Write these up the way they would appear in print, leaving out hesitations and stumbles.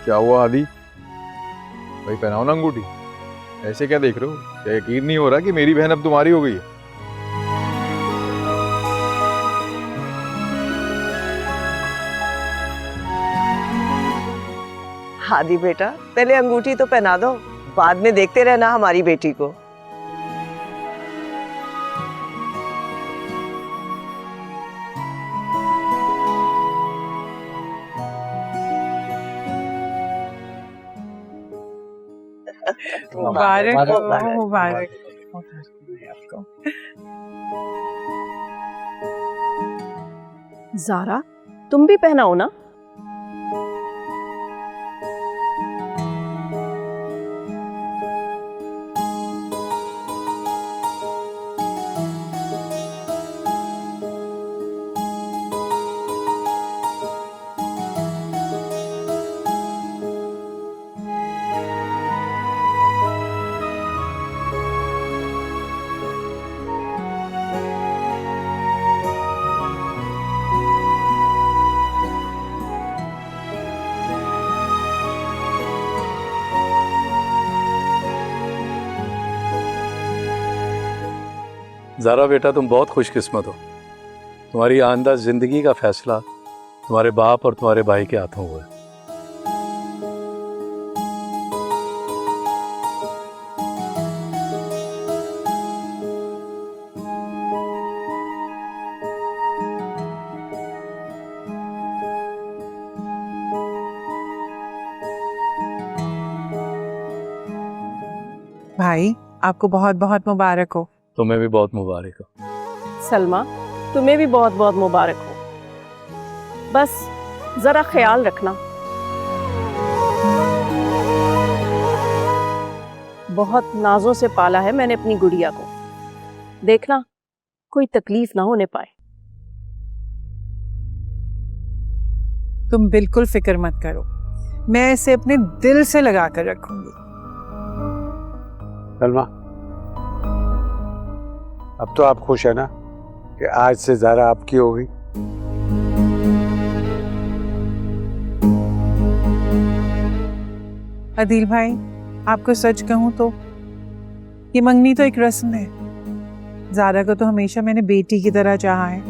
क्या हुआ आदि भाई, पहनाओ ना अंगूठी। ऐसे क्या देख रहे हो? क्या यकीन नहीं हो रहा कि मेरी बहन अब तुम्हारी हो गई है? हादी बेटा, पहले अंगूठी तो पहना दो, बाद में देखते रहना हमारी बेटी को। मुबारक हो, मुबारक आपको। ज़ारा, तुम भी पहनाओ ना। ज़ारा बेटा, तुम बहुत खुशकिस्मत हो। तुम्हारी आइंदा जिंदगी का फैसला तुम्हारे बाप और तुम्हारे भाई के हाथों हुआ है। भाई, आपको बहुत बहुत मुबारक हो। तुम्हें भी बहुत मुबारक हो। सलमा, तुम्हें भी बहुत बहुत मुबारक हो। बस ज़रा ख्याल रखना। बहुत नाजों से पाला है मैंने अपनी गुड़िया को। देखना कोई तकलीफ ना होने पाए। तुम बिल्कुल फिक्र मत करो, मैं इसे अपने दिल से लगा कर रखूंगी। सलमा, अब तो आप खुश है ना कि आज से ज़ारा आपकी हो गई? अदील भाई, आपको सच कहूं तो ये मंगनी तो एक रस्म है। ज़ारा को तो हमेशा मैंने बेटी की तरह चाहा है।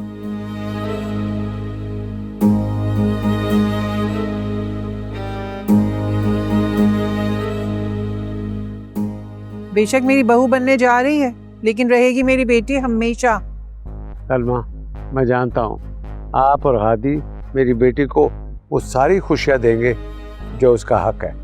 बेशक मेरी बहू बनने जा रही है, लेकिन रहेगी मेरी बेटी हमेशा। सलमा, मैं जानता हूँ आप और हादी मेरी बेटी को वो सारी खुशियाँ देंगे जो उसका हक है।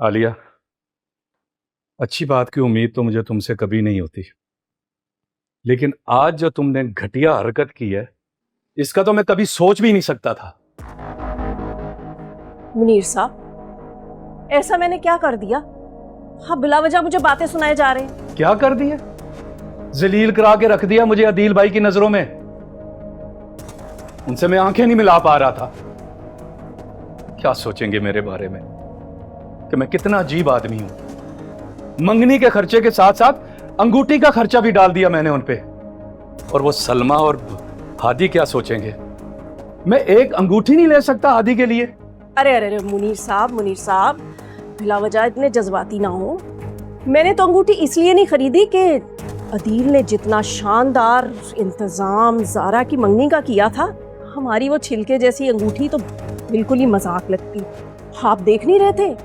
आलिया, अच्छी बात की उम्मीद तो मुझे तुमसे कभी नहीं होती, लेकिन आज जो तुमने घटिया हरकत की है इसका तो मैं कभी सोच भी नहीं सकता था। मुनीर साहब, ऐसा मैंने क्या कर दिया? हाँ, बिला वजह मुझे बातें सुनाए जा रहे हैं। क्या कर दिया? जलील करा के रख दिया मुझे अदील भाई की नजरों में। उनसे मैं आंखें नहीं मिला पा रहा था। क्या सोचेंगे मेरे बारे में कि मैं कितना अजीब आदमी हूं। मंगनी के खर्चे के साथ साथ अंगूठी का खर्चा भी डाल दिया मैंने उन पे। और वो सलमा और हादी क्या सोचेंगे? मैं एक अंगूठी नहीं ले सकता हादी के लिए? अरे अरे अरे मुनीर साहब, बिला वजह इतने जज्बाती ना हो। मैंने तो अंगूठी इसलिए नहीं खरीदी कि अदील ने जितना शानदार इंतजाम ज़ारा की मंगनी का किया था, हमारी वो छिलके जैसी अंगूठी तो बिल्कुल ही मजाक लगती। आप देख नहीं रहे थे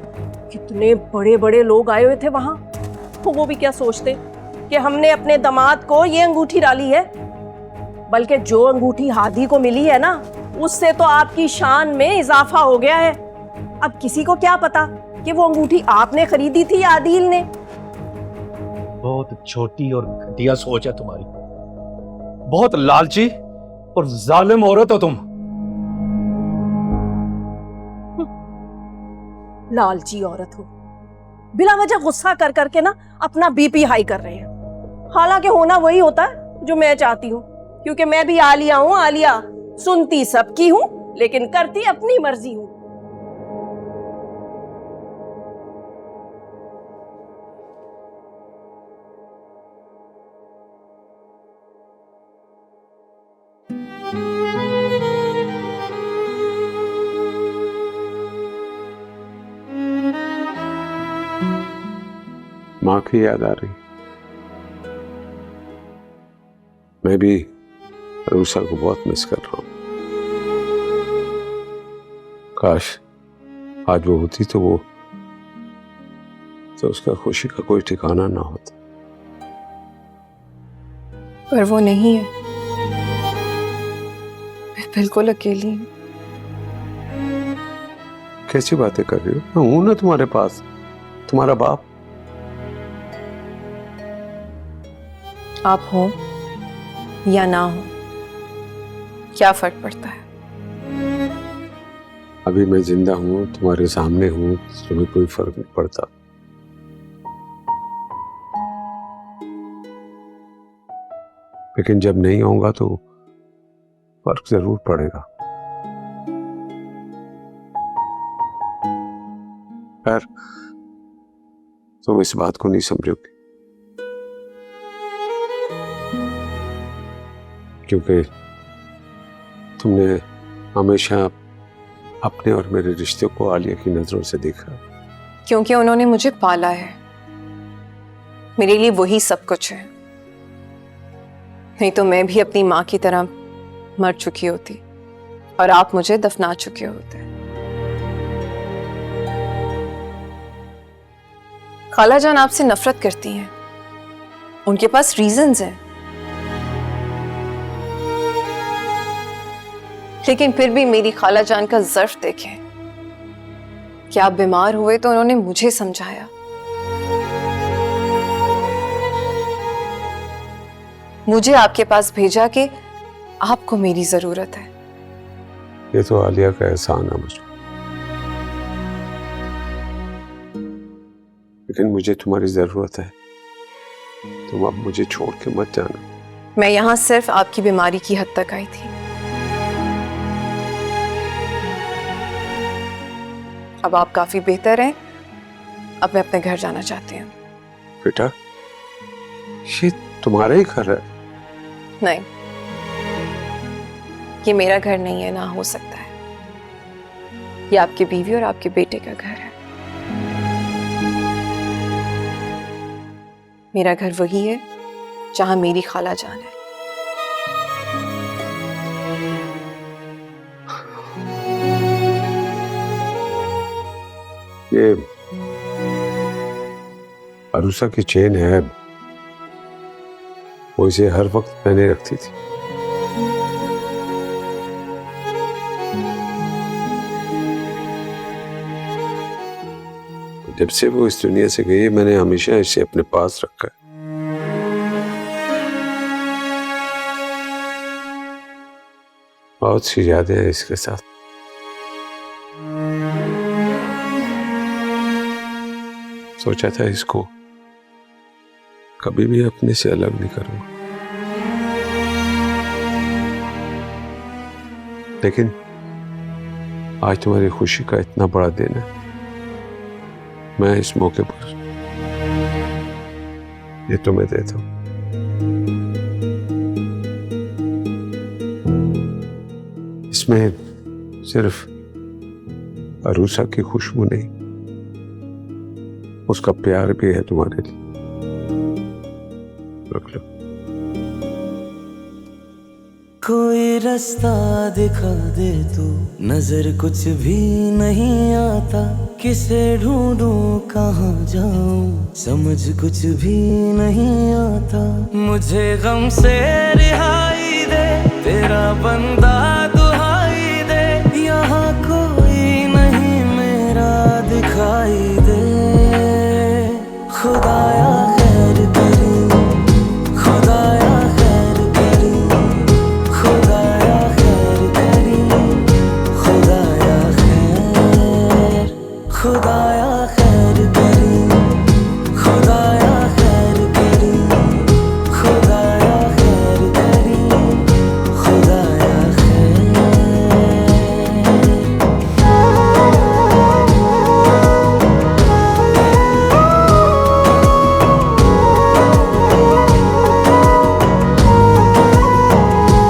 कितने बड़े बड़े लोग आए हुए थे वहां? वो भी क्या सोचते कि हमने अपने दामाद को ये अंगूठी डाली है, बल्कि जो अंगूठी हादी को मिली है ना, उससे तो आपकी शान में इजाफा हो गया है। अब किसी को क्या पता कि वो अंगूठी आपने खरीदी थी या आदिल ने। बहुत छोटी और घटिया सोच है तुम्हारी, बहुत लालची और जालिम औरत हो तुम। लालची औरत हो, बिला वजह गुस्सा कर करके ना अपना बीपी हाई कर रहे हैं। हालांकि होना वही होता है जो मैं चाहती हूँ, क्योंकि मैं भी आलिया हूँ। आलिया सुनती सबकी हूँ लेकिन करती अपनी मर्जी हूँ। माँ की याद आ रही। मैं भी रूसा को बहुत मिस कर रहा हूँ। काश आज वो होती तो उसका खुशी का कोई ठिकाना ना होता। पर वो नहीं है। मैं बिल्कुल अकेली हूँ। कैसी बातें कर रही हो? मैं हूं ना तुम्हारे पास, तुम्हारा बाप। आप हो या ना हो, क्या फर्क पड़ता है? अभी मैं जिंदा हूं, तुम्हारे सामने हूं, तुम्हें कोई फर्क नहीं पड़ता। लेकिन जब नहीं होगा तो फर्क जरूर पड़ेगा। खैर, तुम इस बात को नहीं समझोगे, क्योंकि तुमने हमेशा अपने और मेरे रिश्ते को आलिया की नजरों से देखा। क्योंकि उन्होंने मुझे पाला है, मेरे लिए वही सब कुछ है। नहीं तो मैं भी अपनी माँ की तरह मर चुकी होती और आप मुझे दफना चुके होते। खाला जान आपसे नफरत करती हैं, उनके पास रीजंस हैं, लेकिन फिर भी मेरी खाला जान का ज़र्फ देखें कि आप बीमार हुए तो उन्होंने मुझे समझाया, मुझे आपके पास भेजा कि आपको मेरी जरूरत है। ये तो आलिया का एहसान है मुझे, लेकिन मुझे तुम्हारी जरूरत है। तुम अब मुझे छोड़ के मत जाना। मैं यहाँ सिर्फ आपकी बीमारी की हद तक आई थी, अब आप काफी बेहतर हैं। अब मैं अपने घर जाना चाहती हूँ। बेटा, ये तुम्हारा ही घर है। नहीं, ये मेरा घर नहीं है, ना हो सकता है। ये आपकी बीवी और आपके बेटे का घर है। मेरा घर वही है जहां मेरी खाला जान है। ये अरूसा की चेन है, वो इसे हर वक्त पहने रखती थी। जब से वो इस दुनिया से गई, मैंने हमेशा इसे अपने पास रखा है। बहुत सी यादें हैं इसके साथ। सोचा था इसको कभी भी अपने से अलग नहीं करूंगा, लेकिन आज तुम्हारी खुशी का इतना बड़ा दिन है। मैं इस मौके पर ये तुम्हें देता हूं। इसमें सिर्फ अरूसा की खुशबू नहीं, उसका प्यार भी है तुम्हारे लिए। रख लो। कोई रास्ता दिखा दे तू, नजर कुछ भी नहीं आता, किसे ढूंढूं कहाँ जाऊं, समझ कुछ भी नहीं आता। मुझे गम से रिहाई दे, तेरा बंदा